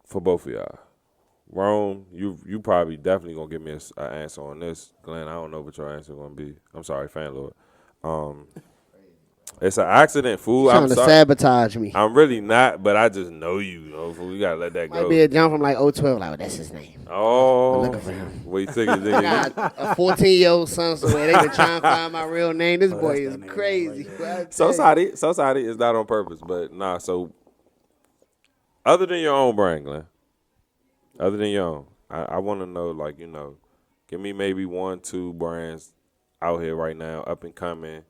for both of y'all. Rome, you probably definitely gonna give me an answer on this. Glenn, I don't know what your answer gonna be. I'm sorry, fan lord. It's an accident, fool. Trying I'm to sorry. sabotage me. I'm really not, but I just know you, fool. We gotta let that Might go. be a jump from like 012. Like, that's his name. Oh, looking for him. wait, take it. I got a 14-year-old son somewhere. They been trying to find my real name. This boy is that name crazy. Society is not on purpose, but nah. So, other than your own brand, Glenn, other than your own, I want to know, like, give me maybe 1, 2 brands out here right now, up and coming.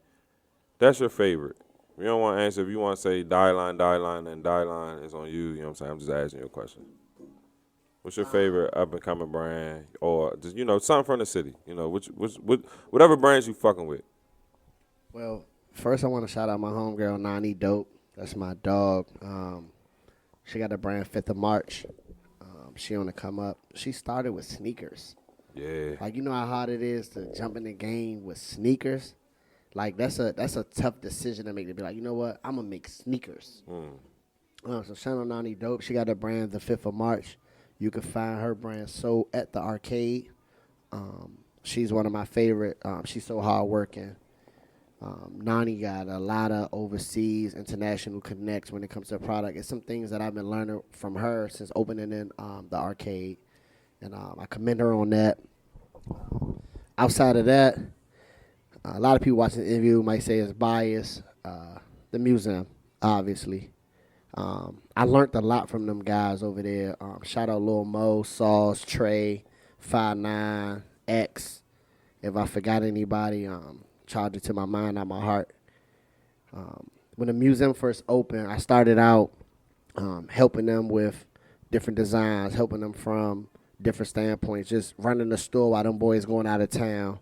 That's your favorite. You don't want to answer. If you want to say die-line, and die-line is on you. You know what I'm saying? I'm just asking you a question. What's your favorite up and coming brand, or just something from the city? Whatever brands you fucking with. Well, first I want to shout out my homegirl, Nani Dope. That's my dog. She got the brand 5th of March. She on the come up. She started with sneakers. Yeah. Like, you know how hard it is to jump in the game with sneakers? Like, that's a tough decision to make, to be like, you know what? I'm going to make sneakers. So shout out Nani Dope. She got a brand the 5th of March. You can find her brand sold at the arcade. She's one of my favorite. She's so hardworking. Nani got a lot of overseas international connects when it comes to product. It's some things that I've been learning from her since opening in the arcade. and I commend her on that. Outside of that, a lot of people watching the interview might say it's biased. The museum, obviously. I learned a lot from them guys over there. Shout out Lil Mo, Sauce, Trey, 5'9", X. If I forgot anybody, charge it to my mind, not my heart. When the museum first opened, I started out helping them with different designs, helping them from different standpoints, just running the store while them boys going out of town.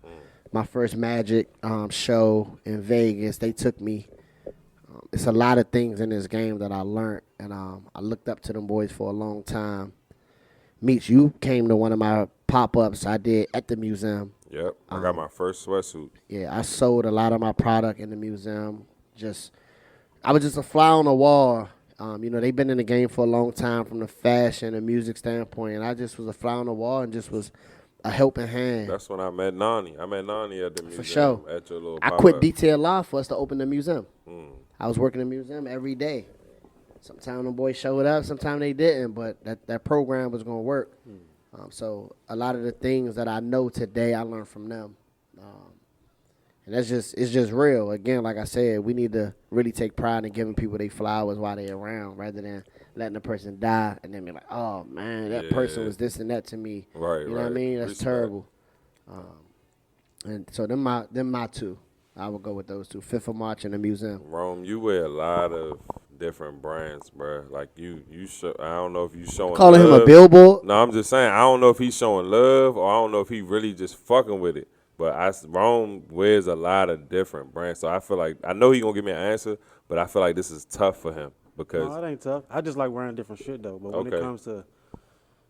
My first Magic show in Vegas, they took me. It's a lot of things in this game that I learned, and I looked up to them boys for a long time. Meech, you came to one of my pop-ups I did at the museum. Yep, I got my first sweatsuit. Yeah, I sold a lot of my product in the museum. I was just a fly on the wall. They've been in the game for a long time from the fashion and music standpoint, and I just was a fly on the wall and just was a helping hand. That's when I met Nani. I met Nani at the museum. For sure. At your little I pop-up. quit Detail Live for us to open the museum. I was working in the museum every day. Sometimes the boys showed up, sometimes they didn't, but that program was going to work. So a lot of the things that I know today, I learned from them. And it's just real. Again, like I said, we need to really take pride in giving people their flowers while they're around rather than letting the person die and then be like, oh, man, that person was this and that to me. Right, you know what I mean? That's terrible. And so them my two. I would go with those two. 5th of March in the museum. Rome, you wear a lot of different brands, bro. Like you show. I don't know if you showing Calling love. him a billboard? No, I'm just saying. I don't know if he's showing love or I don't know if he really just fucking with it. But Rome wears a lot of different brands, so I feel like I know he gonna give me an answer, but I feel like this is tough for him because No, it ain't tough. I just like wearing different shit though. But when it comes to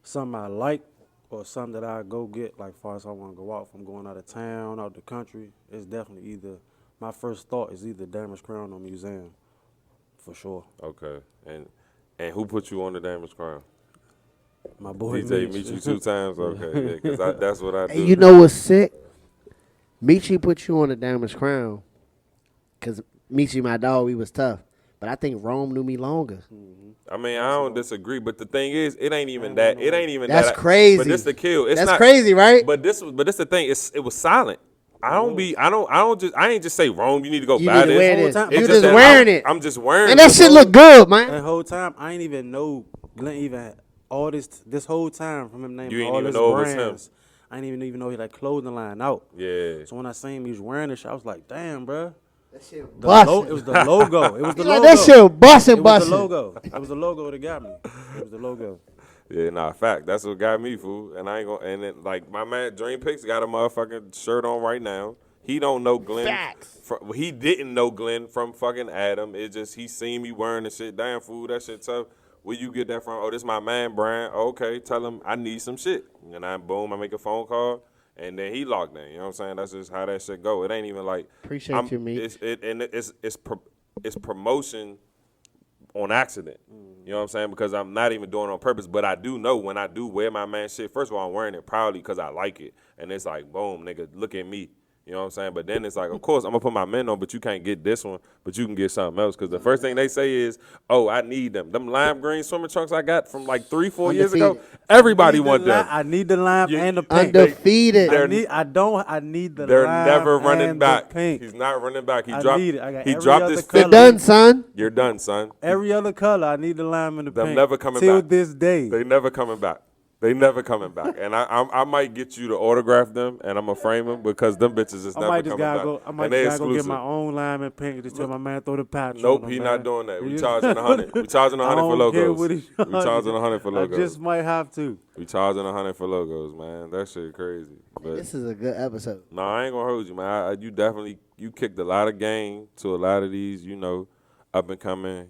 something I like or something that I go get, like far as I want to go out, from going out of town, out the country, it's definitely either my first thought is either Damage Crown or museum, for sure. Okay, and who put you on the Damage Crown? My boy DJ meet you 2 times. Okay, yeah, because that's what I do. And you know what's sick? Michi put you on the Damage Crown because Michi, my dog, he was tough. But I think Rome knew me longer. I mean, I don't disagree, but the thing is, it ain't even that. It ain't even That's that. crazy. But this the kill. It's That's not crazy, right? But this the thing. It was silent. I ain't just say Rome. You need to go You buy need to wear this. this. It's You just that wearing it. I'm just wearing it. And that shit look good, man. That whole time, I ain't even know Glenn even had all this whole time from him naming You ain't all even his know it was him. brands. I ain't even know he had clothing line out. Yeah. So when I seen him, he was wearing this shit, I was like, damn, bro. That shit It busting. was the logo. It was the logo. That shit busting, It was the busting. logo. It was the logo that got me. It was the logo. Yeah, nah, fact. That's what got me, fool. And I ain't gonna. And then, like, my man Dream Picks got a motherfucking shirt on right now. He don't know Glenn. Facts. He didn't know Glenn from fucking Adam. It just he seen me wearing the shit. Damn, fool, that shit tough. Where you get that from? Oh, this my man, Brian. Okay, tell him I need some shit. And I make a phone call. And then he locked in. You know what I'm saying? That's just how that shit go. It ain't even like Appreciate you, me. It's promotion on accident. You know what I'm saying? Because I'm not even doing it on purpose. But I do know when I do wear my man shit, first of all, I'm wearing it proudly because I like it. And it's like, boom, nigga, look at me. You know what I'm saying? But then it's like, of course, I'm going to put my men on, but you can't get this one, but you can get something else. Because the first thing they say is, oh, I need them. Them lime green swimming trunks I got from like 3-4 years ago, everybody want them. I need the lime and the pink. Undefeated. I need the They're lime never running and back. the pink. He's not running back. He I dropped. need it. I got He every dropped other his color. You're done, son. You're done, son. Every other color, I need the lime and the Them pink. never coming Till back. this day. They never coming back. They never coming back. And I might get you to autograph them, and I'm gonna frame them because them bitches is I never might just coming back. I might and they just gotta go get exclusive. my own lime and pink and just tell my man throw the patch on Nope, them, he man. not doing that. We You- charging 100. We charging 100 for I don't care logos. what We he charging 100 for logos. I just might have to. We charging 100 for logos, man. That shit crazy. But This is a good episode. no, I ain't gonna hold you, man. You definitely kicked a lot of game to a lot of these, up and coming,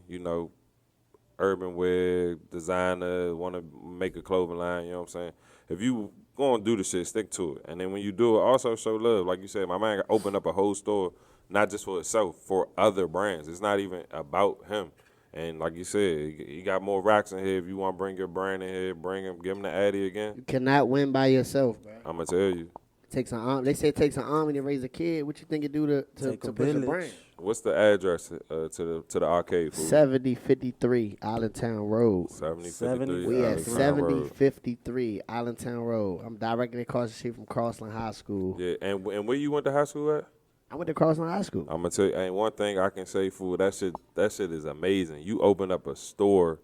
urban wear designer, want to make a clothing line. You know what I'm saying? If you gonna do the shit, stick to it. And then when you do it, also show love. Like you said, my man opened up a whole store, not just for itself, for other brands. It's not even about him. And like you said, he got more racks in here. If you want to bring your brand in here, bring him, give him the Addy again. You cannot win by yourself, bro. I'm gonna tell you. Takes an arm. They say it takes an army to raise a kid. What you think it do to push a brand? What's the address to the arcade? 7053 Allentown Road. 7053. We at 7053 Allentown Road. I'm directly across the street from Crossland High School. Yeah, and where you went to high school at? I went to Crossland High School. I'm gonna tell you, ain't one thing I can say, fool. That shit is amazing. You open up a store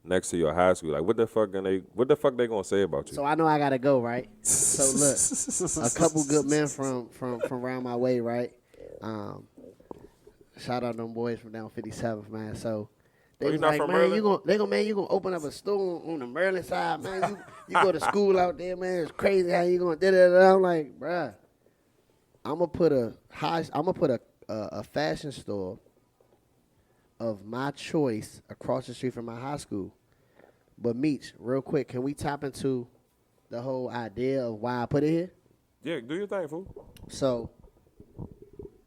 next to your high school. Like, what the fuck they gonna say about you? So I know I gotta go, right? So look, a couple good men from around my way, right? Shout out them boys from down 57th, man. So they was like, man, you gonna open up a store on the Maryland side, man. You go to school out there, man. It's crazy how you gonna da-da-da. I'm like, bruh, I'm gonna put a fashion store of my choice across the street from my high school. But Meech, real quick, can we tap into the whole idea of why I put it here? Yeah, do your thing, fool. So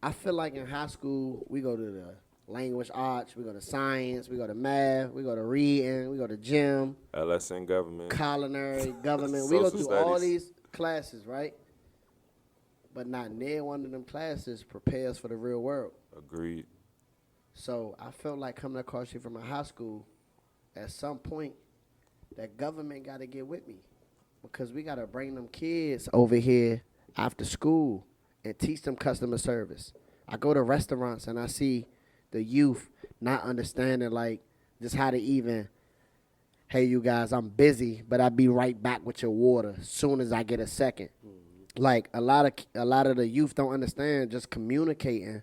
I feel like in high school, we go to the language arts, we go to science, we go to math, we go to reading, we go to gym, LSN government, culinary, government. We go through all these classes, right? But not near one of them classes prepares for the real world. Agreed. So I felt like coming across the street from my high school, at some point, that government got to get with me, because we got to bring them kids over here after school and teach them customer service. I go to restaurants and I see the youth not understanding, like, just how to even, hey, you guys, I'm busy, but I'll be right back with your water as soon as I get a second. Mm-hmm. Like, a lot of the youth don't understand just communicating.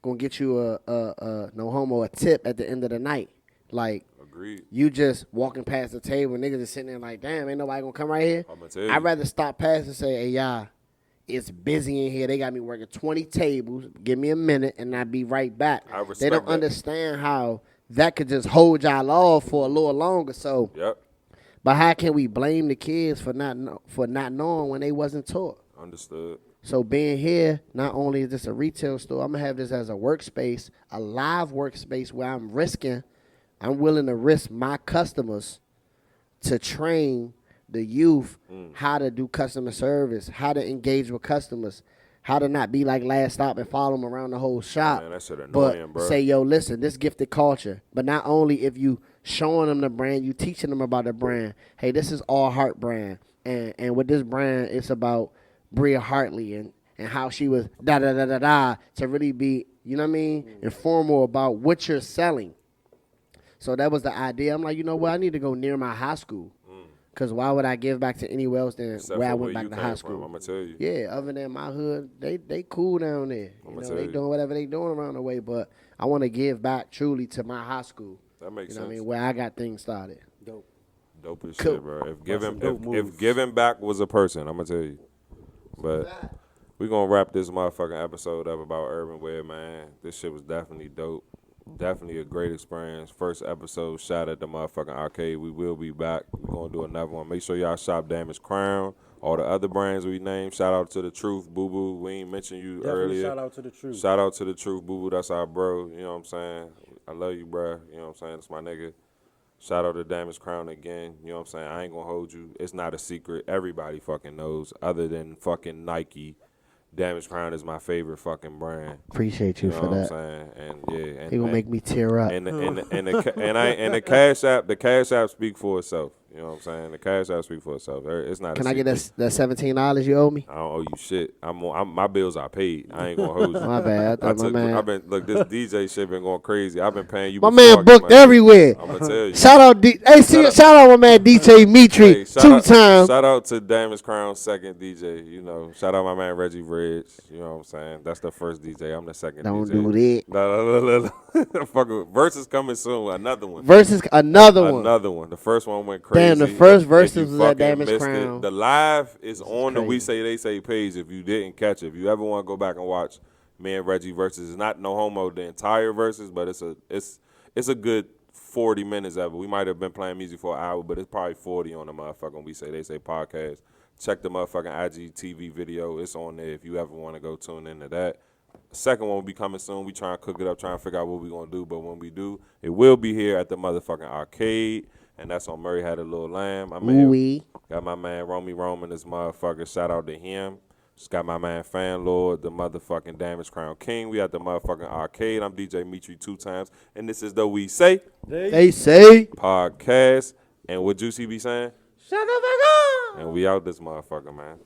Gonna get you a no homo, a tip at the end of the night. Like, agreed. You just walking past the table, niggas is sitting there like, damn, ain't nobody gonna come right here. I'm gonna tell you. I'd rather stop past and say, hey, y'all, it's busy in here. They got me working 20 tables. Give me a minute and I'll be right back. I respect they don't that. understand how that could just hold y'all off for a little longer. So, yep. But how can we blame the kids for not knowing when they wasn't taught? Understood. So being here, not only is this a retail store, I'm going to have this as a workspace, a live workspace where I'm willing to risk my customers to train the youth how to do customer service, how to engage with customers, how to not be like Last Stop and follow them around the whole shop. Man, that shit annoying, but bro. Say, yo, listen, this gifted culture. But not only if you showing them the brand, you teaching them about the brand. Hey, this is All Heart brand. And with this brand, it's about Bria Hartley and how she was da-da-da-da-da to really be, you know what I mean, informal about what you're selling. So that was the idea. I'm like, you know what, I need to go near my high school. Because why would I give back to anywhere else than where I went back to high school? I'm going to tell you. Yeah, other than my hood, they cool down there. They doing whatever they doing around the way, but I want to give back truly to my high school. That makes sense. You know what I mean, where I got things started. Dope as Cool. shit, bro. If giving back was a person, I'm going to tell you. But we going to wrap this motherfucking episode up about Urban Wear, man. This shit was definitely dope. Definitely a great experience. First episode shot at the motherfucking arcade. We will be back. We're going to do another one. Make sure y'all shop Damage Crown. All the other brands we named. Shout out to The Truth, Boo Boo. We ain't mentioned you earlier. Shout out to The Truth. Shout out to The Truth, Boo Boo. That's our bro. You know what I'm saying? I love you, bro. You know what I'm saying? That's my nigga. Shout out to Damage Crown again. You know what I'm saying? I ain't going to hold you. It's not a secret. Everybody fucking knows. Other than fucking Nike, Damage Crown is my favorite fucking brand. Appreciate you, know for what that. I'm saying? And yeah, He gonna make me tear up. And the Cash App speak for itself. You know what I'm saying? The Cash App speak for itself. It's not. Can I get that $17 you owe me? I don't owe you shit. My bills are paid. I ain't gonna hold you. My bad. I've been this DJ shit been going crazy. I've been paying you. My man booked everywhere. I'm gonna tell you. Shout out my man DJ Mitri, Hey, 2 times. Shout out to Damage Crown's second DJ. You know, shout out my man Reggie Bridge. You know what I'm saying? That's the first DJ. I'm the second Don't DJ. do that. No. Fuck it. Versus coming soon. Another one. Another one. The first one went crazy. Damn, the first Versus was at fucking Damage missed Crown. The live is on the crazy. We Say They Say page if you didn't catch it. If you ever want to go back and watch me and Reggie Versus, it's not no homo the entire Versus, but it's a good 40 minutes of it. We might have been playing music for an hour, but it's probably 40 on the motherfucking We Say They Say podcast. Check the motherfucking IGTV video. It's on there if you ever want to go tune into that. Second one will be coming soon. We trying to cook it up, trying to figure out what we going to do. But when we do, it will be here at the motherfucking arcade. and that's on Murray Had a Little Lamb. Got my man Romy Roman, this motherfucker. Shout out to him. Just got my man Fan Lord, the motherfucking Damage Crown King. We at the motherfucking arcade. I'm DJ Mitri 2 times, and this is the We Say They Say podcast. And what Juicy be saying? Shut the fuck up. And we out this motherfucker, man.